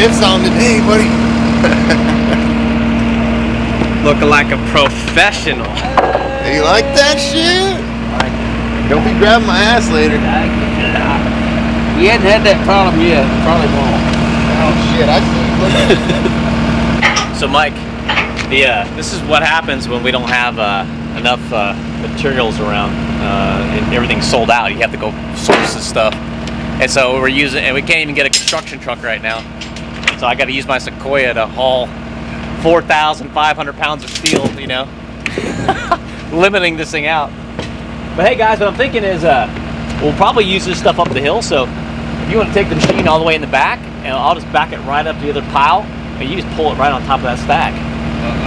shifts on today, buddy. Looking like a professional. Hey, you like that shit? Don't be grabbing my ass later. We hadn't had that problem yet. Probably won't. Oh shit! I see. So Mike, this is what happens when we don't have enough materials around and everything's sold out. You have to go source this stuff, and so we're using, and we can't even get a construction truck right now. So I got to use my Sequoia to haul 4,500 pounds of steel. You know, limiting this thing out. But hey guys, what I'm thinking is we'll probably use this stuff up the hill. So if you want to take the machine all the way in the back, and I'll just back it right up to the other pile, and you just pull it right on top of that stack.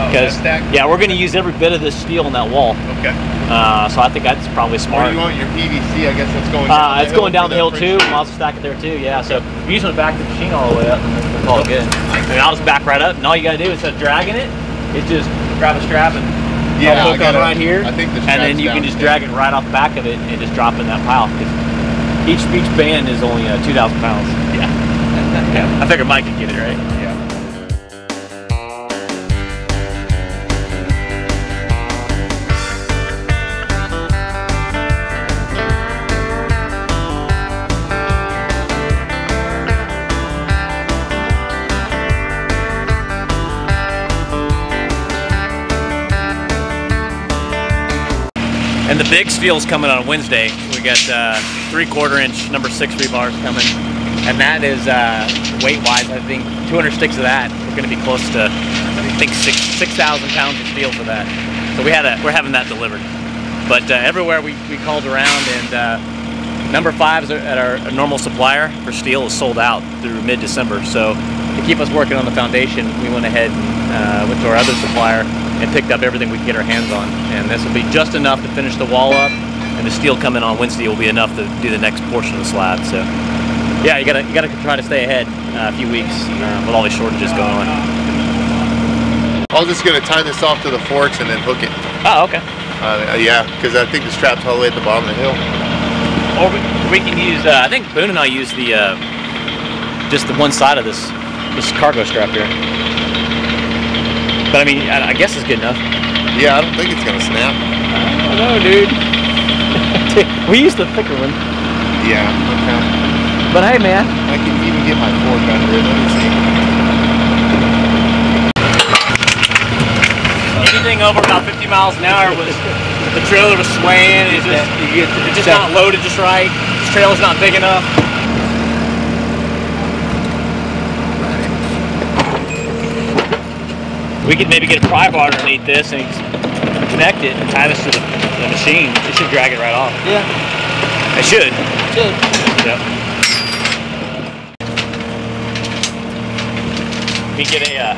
Because yeah, we're going to use every bit of this steel in that wall. Okay. So I think that's probably smart. Where do you want your PVC? I guess that's going down the hill. It's going down the hill too. I'll just stack it there too. Yeah. So you just want to back the machine all the way up, and we'll call it good. And I'll just back right up, and all you got to do instead of dragging it, is just grab a strap and hook on right here, I think the and then you can just drag it right off the back of it and just drop it in that pile. Each band is only 2,000 pounds. Yeah. Yeah. I figured Mike could get it right. Yeah. And the big steel's coming on Wednesday. We got 3/4 inch number 6 rebars coming, and that is weight-wise, I think 200 sticks of that. We're going to be close to, I think 6,000 pounds of steel for that. So we're having that delivered. But everywhere we called around, and number 5 at our normal supplier for steel is sold out through mid-December. So to keep us working on the foundation, we went ahead and went to our other supplier and picked up everything we could get our hands on, and this will be just enough to finish the wall up, and the steel coming on Wednesday will be enough to do the next portion of the slab. So yeah, you gotta try to stay ahead a few weeks with all these shortages going on. I was just gonna tie this off to the forks and then hook it. Oh, okay. Yeah, because I think the strap's all the way at the bottom of the hill. Or we can use, I think Boone and I use the just the one side of this cargo strap here. But I mean, I guess it's good enough. Yeah, I don't think it's gonna snap. I don't know, dude. We used the thicker one. Yeah, okay. But hey, man. I can even get my fork under it. Let me see. Anything over about 50 miles an hour was, the trailer was swaying. It's just not loaded just right. This trailer's not big enough. We could maybe get a pry bar underneath this and connect it and tie this to the machine. It should drag it right off. Yeah. It should. It should. Yep. We get a,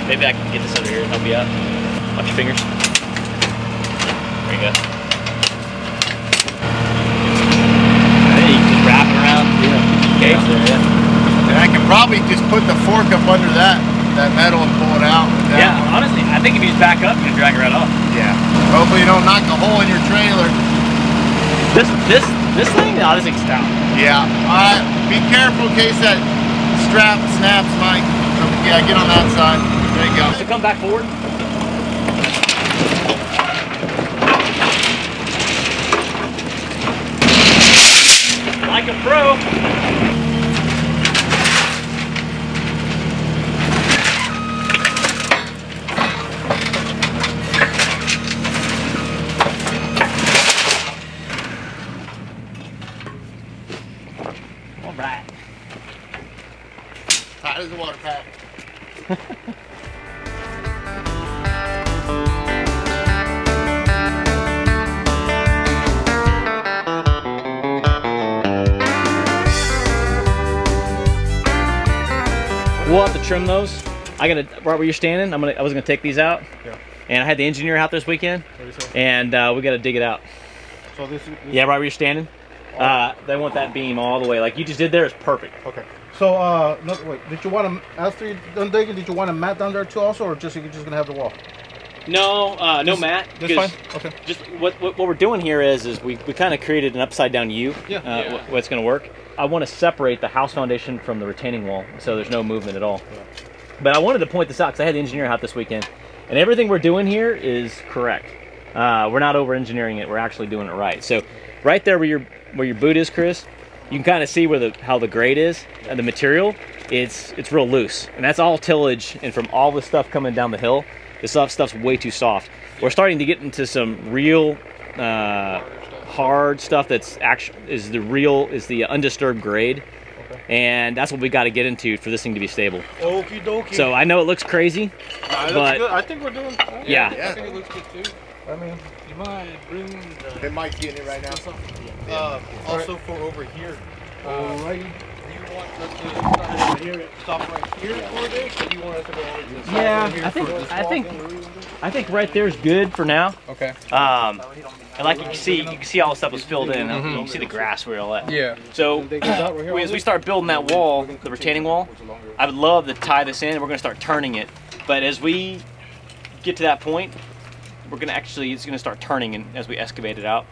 maybe I can get this under here and help you out. Watch your fingers. There you go. And then you can just wrap it around. Yeah. Okay. Yeah. And I can probably just put the fork up under that metal and pull it out. Yeah, honestly, I think if you just back up, you can drag it right off. Yeah. Hopefully you don't knock a hole in your trailer. This thing? No, this thing's stout. Yeah. Be careful in case that strap snaps, Mike. So, yeah, get on that side. There you go. So come back forward. Like a pro. Right. Tight as a water pack. We'll have to trim those. Right where you're standing, I was gonna take these out. Yeah. And I had the engineer out this weekend, and we got to dig it out. So this yeah, right where you're standing. They want that beam all the way, like you just did there. Is perfect. Okay. So no, wait. Did you want to, after you're done digging, did you want a mat down there too also, or you're just gonna have the wall? No, no mat. That's fine. Okay. Just what we're doing here is we kind of created an upside down U. Yeah. What's going to work. I want to separate the house foundation from the retaining wall, so there's no movement at all. Yeah. But I wanted to point this out because I had the engineer out this weekend, and everything we're doing here is correct. We're not over-engineering it. We're actually doing it right. So right there where your boot is, Chris, you can kind of see where how the grade is and the material. It's real loose, and that's all tillage. And from all the stuff coming down the hill, this stuff's way too soft. We're starting to get into some real hard stuff that's is the undisturbed grade. And that's what we got to get into for this thing to be stable. Okie dokie. So I know it looks crazy, but good. I think we're doing. Yeah. I think it looks good too. I mean, You mind bringing Hey, Mike's getting it right now. also for over here. Alrighty. Do you want us to start here, stop right here for this, or do you want us to go over to the side Yeah, over here I for think this I think right there's good for now. Okay. And like you can see all the stuff was filled in. You can see the grass where all that. Yeah. So as we start building that wall, the retaining wall, I would love to tie this in. We're going to start turning it. But as we get to that point, we're going to it's going to start turning as we excavate it out.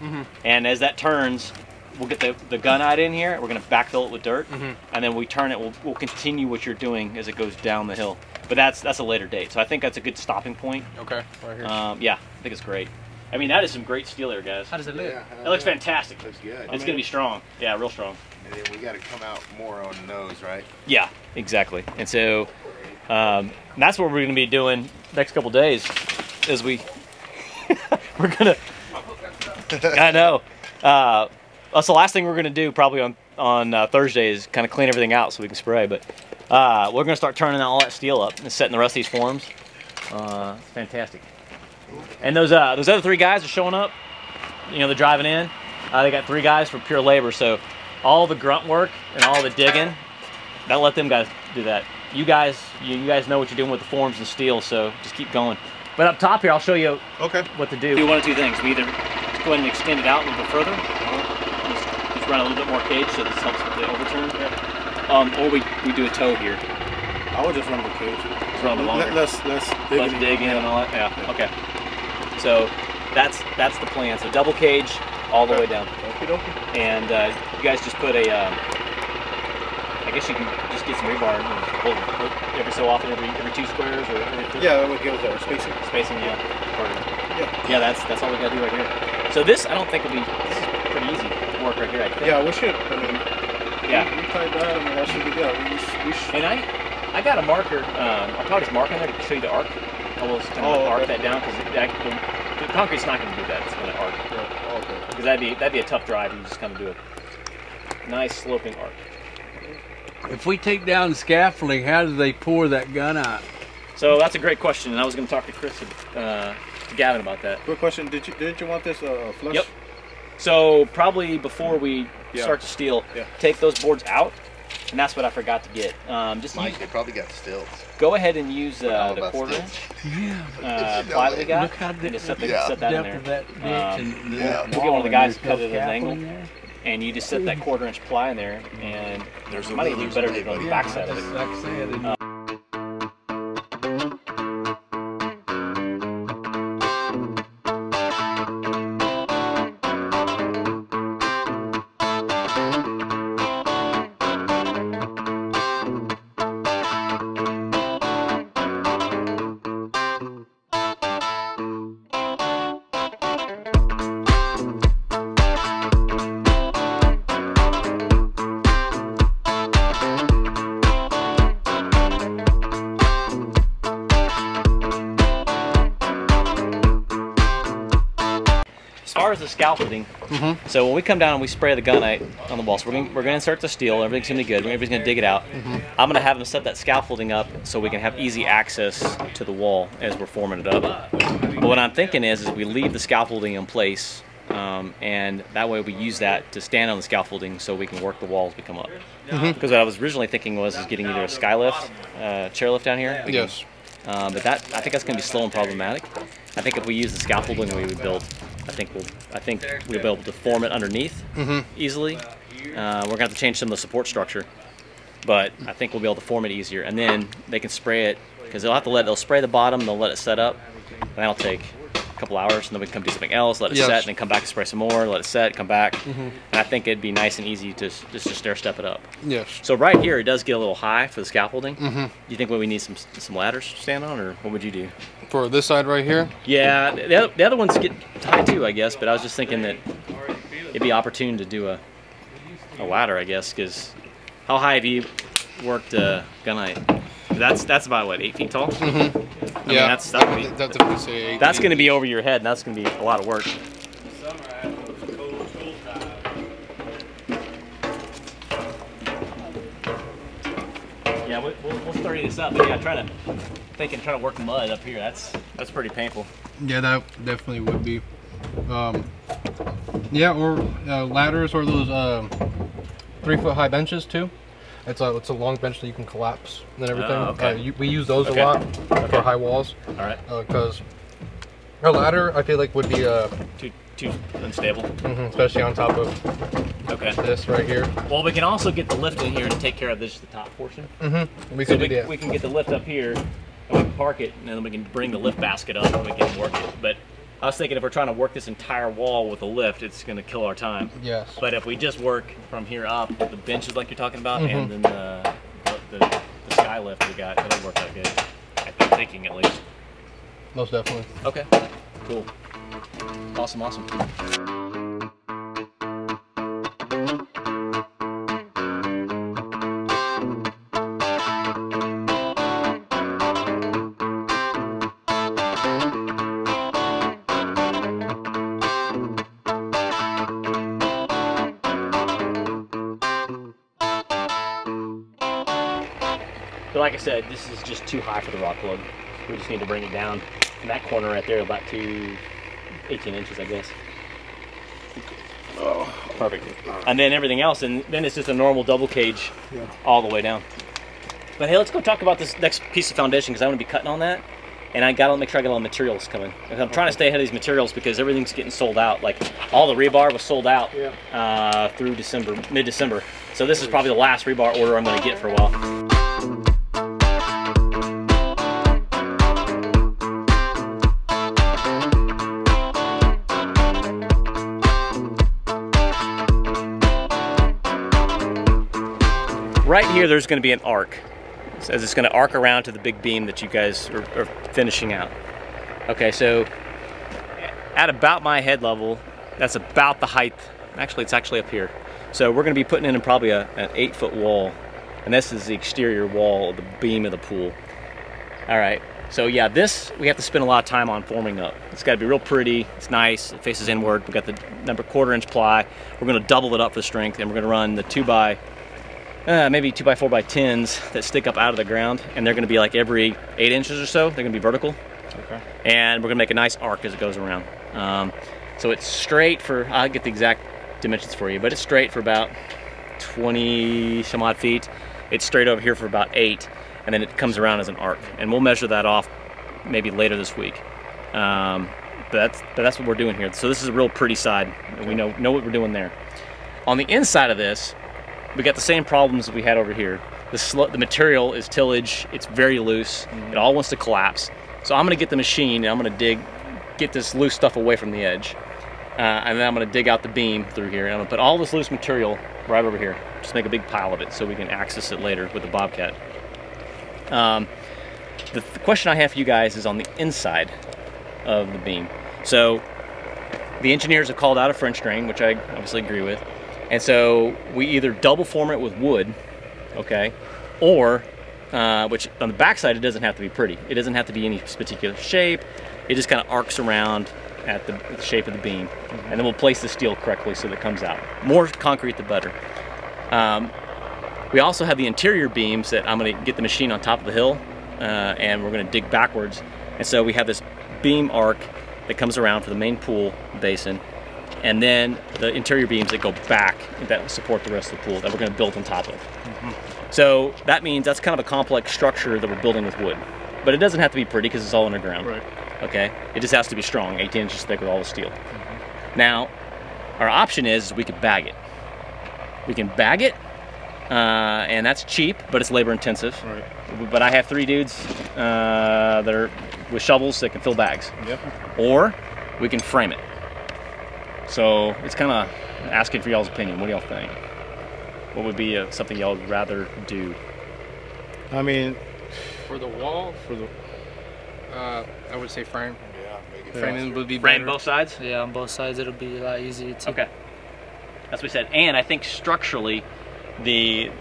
And as that turns, we'll get the gunite in here. We're going to backfill it with dirt, and then we turn it. We'll continue what you're doing as it goes down the hill. But that's a later date. So I think that's a good stopping point. Okay. Right here. Yeah, I think it's great. I mean, that is some great steel there, guys. How does it look? It looks fantastic. Looks good. It's going to be strong. Yeah, real strong. And then we got to come out more on the nose, right? Yeah, exactly. And so that's what we're going to be doing next couple days as we're going to, I know. That's the last thing we're going to do probably on Thursday is kind of clean everything out so we can spray. But we're going to start turning all that steel up and setting the rest of these forms. It's fantastic. And those other 3 guys are showing up. You know, they're driving in. They got 3 guys for pure labor. So all the grunt work and all the digging, that'll let them guys do that. You guys know what you're doing with the forms and steel, so just keep going. But up top here, I'll show you what to do. Do one of 2 things. We either just go ahead and extend it out a little bit further, just run a little bit more cage so this helps with the overturn, or we do a toe here. I would just run the cage. Just run a little longer. Let's dig in and all that. Yeah. Okay. So that's the plan. So double cage all the way down. And you guys just put a. I guess you can just get some rebar and hold it every so often, every 2 squares or every Yeah, that would give us our spacing. Spacing, yeah. Yeah, that's all we gotta do right here. So this, I don't think will be. This is pretty easy work right here. I think. Yeah, we should. I mean, yeah. We tied that. I mean, that should be good. We should. And I got a marker. I'll probably just mark on there to show you the arc. I will just kind of arc that down because the concrete's not going to do that. It's going to arc. Yeah. Okay. Because that'd be a tough drive. You just kind of do a nice sloping arc. If we take down scaffolding, how do they pour that gun out? So that's a great question, and I was going to talk to Chris, to Gavin about that. Quick question: Didn't you want this flush? Yep. So probably before we start to steel, take those boards out, and that's what I forgot to get. Just Mike, they probably got stilts. go ahead and use the quarter ply that we got. Look how and just set that in there. That ditch and We'll get one of the guys to cut it at an angle. And you just set that 1/4 inch ply in there, and there's might even be better to do it on the backside of it. Like I said, As far as the scaffolding, so when we come down and we spray the gunite on the wall, so we're going to insert the steel, everything's going to be good, everybody's going to dig it out. I'm going to have them set that scaffolding up so we can have easy access to the wall as we're forming it up. But what I'm thinking is we leave the scaffolding in place, and that way we use that to stand on the scaffolding so we can work the walls as we come up. Because what I was originally thinking was getting either a skylift, chairlift down here. Yes. But I think that's going to be slow and problematic. I think if we use the scaffolding we would build, I think we'll be able to form it underneath easily. We're going to have to change some of the support structure, but I think we'll be able to form it easier. And then they can spray it because they'll spray the bottom, they'll let it set up, and that'll take a couple hours, and then we can come do something else, let it set, and then come back and spray some more, let it set, come back. And I think it'd be nice and easy to just to stair step it up. Yes. So right here, it does get a little high for the scaffolding. Do you think we need some ladders to stand on, or what would you do? For this side right here? Yeah, the other ones get high too, I guess, but I was just thinking that it'd be opportune to do a ladder, I guess, because how high have you worked gunite? That's about what, 8 feet tall? I mean, that's going to be over your head, and that's going to be a lot of work. Yeah, we'll sturdy this up. But yeah, trying to work mud up here. That's pretty painful. Yeah, that definitely would be. Yeah, or ladders, or those 3-foot high benches too. It's a long bench that you can collapse and everything. Okay. We use those a lot for high walls. All right. Because a ladder, I feel like, would be too unstable. Especially on top of this right here. Well, we can also get the lift in here to take care of this, the top portion. We can get the lift up here, and we can park it, and then we can bring the lift basket up and we can work it. But I was thinking if we're trying to work this entire wall with a lift, it's going to kill our time. Yes. But if we just work from here up, the benches like you're talking about, and then the sky lift we got, it'll work out good. I'm thinking at least. Most definitely. Okay. Cool. Awesome. But like I said, this is just too high for the rock plug. We just need to bring it down. In that corner right there, about 18 inches, I guess. Oh, perfect. And then everything else, and then it's just a normal double cage all the way down. But hey, let's go talk about this next piece of foundation, because I want to be cutting on that. And I gotta make sure I get all the materials coming. I'm trying to stay ahead of these materials because everything's getting sold out. Like all the rebar was sold out through mid-December. So this is probably the last rebar order I'm gonna get for a while. Right here, there's going to be an arc, as it's going to arc around to the big beam that you guys are finishing out. Okay, so at about my head level, that's about the height. Actually, it's actually up here. So we're going to be putting in probably an 8-foot wall, and this is the exterior wall of the beam of the pool. All right, so yeah, this we have to spend a lot of time on forming up. It's got to be real pretty. It's nice. It faces inward. We got the number 1/4 inch ply. We're going to double it up for strength, and we're going to run the maybe 2x4x10s that stick up out of the ground, and they're going to be like every 8 inches or so. They're going to be vertical. Okay. And we're going to make a nice arc as it goes around. So it's straight for, I'll get the exact dimensions for you, but it's straight for about 20 some odd feet. It's straight over here for about 8, and then it comes around as an arc. And we'll measure that off maybe later this week. But that's what we're doing here. So this is a real pretty side. We know what we're doing there. On the inside of this, we got the same problems that we had over here. The material is tillage. It's very loose. It all wants to collapse. So I'm going to get the machine, and I'm going to get this loose stuff away from the edge. And then I'm going to dig out the beam through here. And I'm going to put all this loose material right over here. Just make a big pile of it so we can access it later with the Bobcat. The question I have for you guys is on the inside of the beam. So the engineers have called out a French drain, which I obviously agree with. And so we either double form it with wood, okay, or, which on the backside it doesn't have to be pretty. It doesn't have to be any particular shape. It just kind of arcs around at the shape of the beam. And then we'll place the steel correctly so that it comes out. More concrete the better. We also have the interior beams that I'm going to get the machine on top of the hill, and we're going to dig backwards. And so we have this beam arc that comes around for the main pool basin, and then the interior beams that go back that support the rest of the pool that we're going to build on top of. So that means that's kind of a complex structure that we're building with wood. But it doesn't have to be pretty because it's all underground. Right. Okay? It just has to be strong, 18 inches thick with all the steel. Now, our option is we could bag it. We can bag it, and that's cheap, but it's labor intensive. Right. but I have 3 dudes that are with shovels that can fill bags. Yep. Or we can frame it. So it's kind of asking for y'all's opinion. What do y'all think? What would be something y'all would rather do? I mean, For the wall, I would say frame. yeah, make it Framing would be Frame better. both sides? Yeah, on both sides it'll be a lot easier too. Okay. That's what we said. And I think structurally, the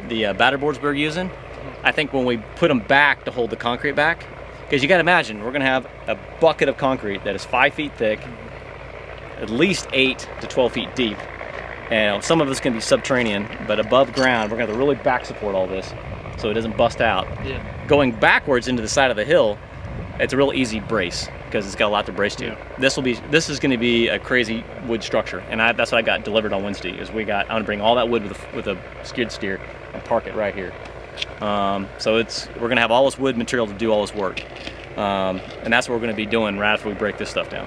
batter boards we're using, I think when we put them back to hold the concrete back, because you got to imagine we're going to have a bucket of concrete that is 5 feet thick, at least 8 to 12 feet deep, and some of it's going to be subterranean, but above ground we're going to have to really back support all this so it doesn't bust out. Yeah. Going backwards into the side of the hill, it's a real easy brace because it's got a lot to brace to. This is going to be a crazy wood structure, and that's what I got delivered on Wednesday. Is I'm going to bring all that wood with a skid steer and park it right here. So we're going to have all this wood material to do all this work, and that's what we're going to be doing right after we break this stuff down.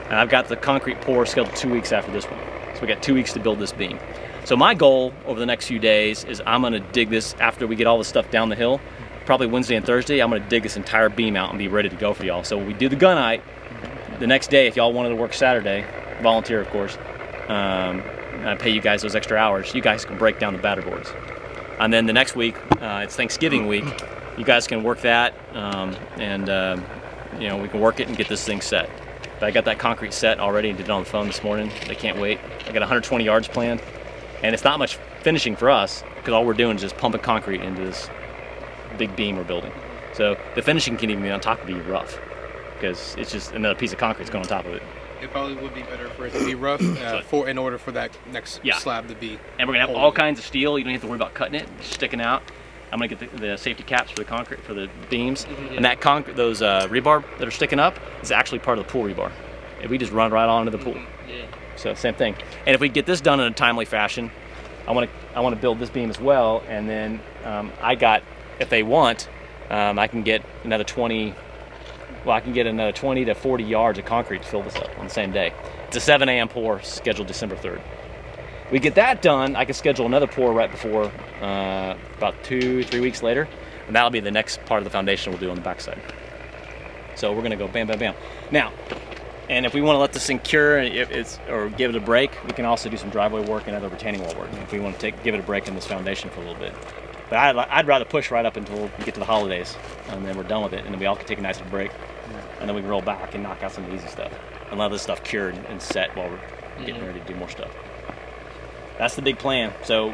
And I've got the concrete pour scheduled 2 weeks after this one, so we got 2 weeks to build this beam. So my goal over the next few days is I'm going to dig this after we get all this stuff down the hill. Probably Wednesday and Thursday, I'm going to dig this entire beam out and be ready to go for y'all. So when we do the gunite, the next day, if y'all wanted to work Saturday, volunteer of course, I pay you guys those extra hours, you guys can break down the batter boards. And then the next week, it's Thanksgiving week, you guys can work that, you know, we can work it and get this thing set. But I got that concrete set already and did it on the phone this morning. They can't wait. I got 120 yards planned, and it's not much finishing for us because all we're doing is just pumping concrete into this big beam we're building. So the finishing can even be on top of be rough because it's just another piece of concrete going on top of it. It probably would be better for it to be rough in order for that next slab to be. And we're gonna have all kinds of steel. You don't have to worry about cutting it, just sticking out. I'm gonna get the safety caps for the concrete for the beams, and that those rebar that are sticking up is actually part of the pool rebar. And we just run right onto the pool. Yeah. So same thing. And if we get this done in a timely fashion, I want to build this beam as well. And then if they want, I can get another 20. Well, I can get another 20 to 40 yards of concrete to fill this up on the same day. It's a 7 a.m. pour scheduled December 3rd. We get that done, I can schedule another pour right before, about 2-3 weeks later, and that'll be the next part of the foundation we'll do on the backside. So we're gonna go bam, bam, bam. Now, and if we want to let this thing cure or give it a break, we can also do some driveway work and other retaining wall work if we want to give it a break in this foundation for a little bit. But I'd rather push right up until we get to the holidays, and then we're done with it, and then we all can take a nice break, and then we can roll back and knock out some of the easy stuff and let this stuff cure and set while we're getting ready to do more stuff. That's the big plan. So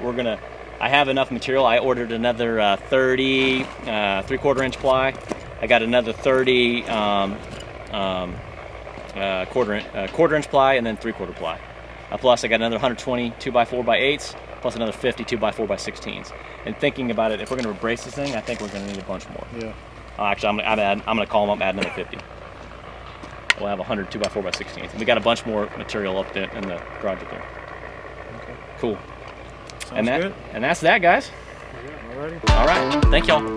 I have enough material. I ordered another 30 3/4 inch ply. I got another 30 quarter inch ply, and then 3/4 ply. Plus I got another 120 2x4x8s, plus another 50 2x4x16s. And thinking about it, if we're going to brace this thing, I think we're going to need a bunch more. Yeah. Actually, I'm going to call them up, add another 50. We'll have 100 2x4x16s. And we got a bunch more material up there in the garage up there. Okay. Cool. Sounds good. And that's that, guys. Yeah, alrighty. All right. Thank y'all.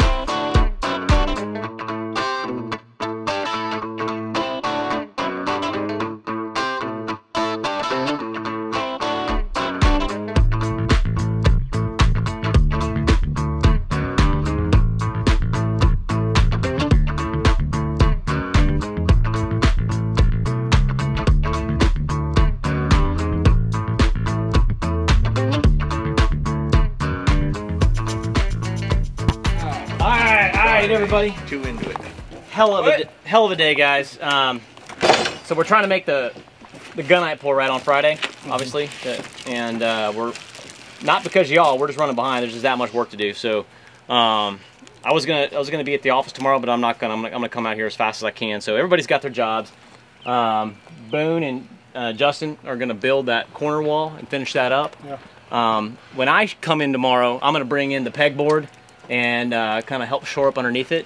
Everybody, Too into it. hell of a day, guys. So we're trying to make the gunite pour right on Friday, obviously, and we're not because of y'all. We're just running behind. There's just that much work to do. So I was gonna be at the office tomorrow, but I'm not gonna. I'm gonna come out here as fast as I can. So everybody's got their jobs. Boone and Justin are gonna build that corner wall and finish that up. Yeah. When I come in tomorrow, I'm gonna bring in the pegboard and kind of help shore up underneath it.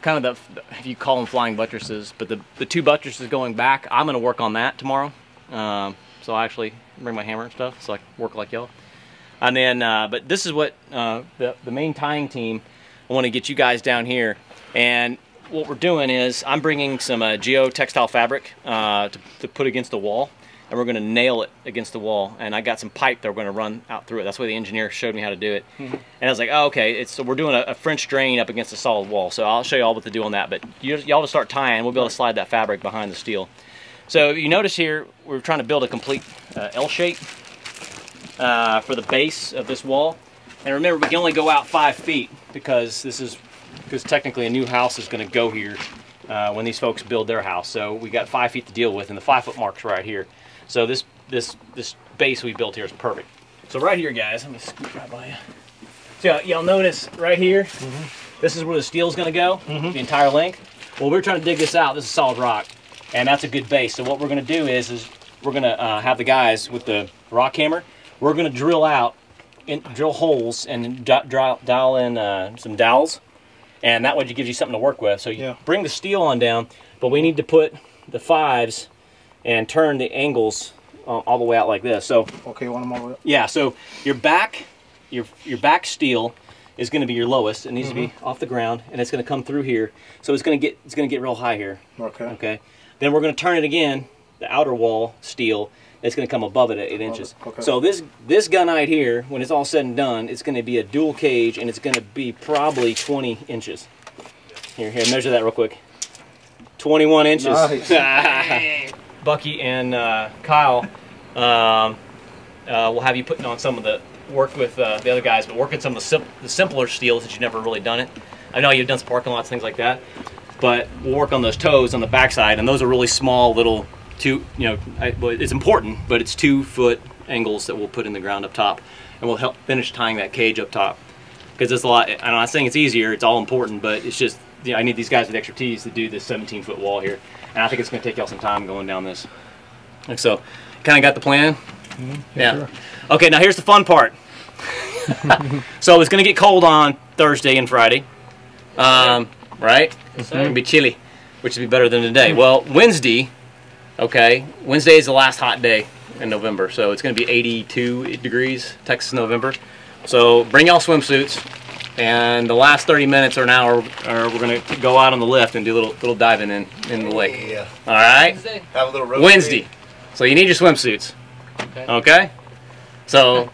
Kind of if you call them flying buttresses, but the 2 buttresses going back, I'm gonna work on that tomorrow. So I actually bring my hammer and stuff, so I can work like y'all. And then, but this is what the main tying team, I wanna get you guys down here. And what we're doing is, I'm bringing some geotextile fabric to put against the wall. and we're going to nail it against the wall. And I got some pipe that we're going to run out through it. That's why the engineer showed me how to do it. And I was like, oh, okay, so we're doing a French drain up against a solid wall. So I'll show you all what to do on that. But y'all just start tying, we'll be able to slide that fabric behind the steel. So you notice here, we're trying to build a complete L shape for the base of this wall. And remember, we can only go out 5 feet because technically a new house is going to go here when these folks build their house. So we got 5 feet to deal with, and the 5-foot mark's right here. So this base we built here is perfect. So right here, guys, let me scoot right by you. So y'all notice right here, this is where the steel's going to go, the entire length. Well, we're trying to dig this out. This is solid rock, and that's a good base. So what we're going to do is we're going to have the guys with the rock hammer. We're going to drill holes and dial in some dowels, and that way it gives you something to work with. So you bring the steel on down, but we need to put the 5s and turn the angles all the way out like this. So Okay, one more. yeah, so your back steel is going to be your lowest. It needs to be off the ground, and it's going to come through here. So it's going to get real high here. Okay. Okay. Then we're going to turn it again. The outer wall steel. It's going to come above it at 8 inches. Okay. So this gunite here, when it's all said and done, it's going to be a dual cage, and it's going to be probably 20 inches. Here, measure that real quick. 21 inches. Nice. Bucky and Kyle will have you putting on some of the work with the other guys, but working some of the simpler steels that you've never really done it. I know you've done some parking lots, things like that, but we'll work on those toes on the backside, and those are really small little it's important, but it's 2-foot angles that we'll put in the ground up top, and we'll help finish tying that cage up top. Because there's a lot. I'm not saying it's easier; it's all important, but it's just I need these guys with expertise to do this 17-foot wall here, and I think it's going to take y'all some time going down this. And so, kind of got the plan. Yeah. Sure. Okay, now here's the fun part. So it's going to get cold on Thursday and Friday, right? It's going to be chilly, which would be better than today. Well, Wednesday. Okay, Wednesday is the last hot day in November, so it's going to be 82 degrees, Texas, November. So bring y'all swimsuits, and the last 30 minutes or an hour, we're going to go out on the lift and do a little diving in the lake. Yeah. All right. Wednesday. Have a little road Wednesday. trip. So you need your swimsuits. Okay. So,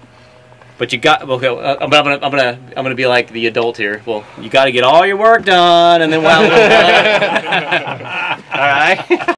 but you got okay. I'm gonna be like the adult here. Well, you got to get all your work done, and then all right.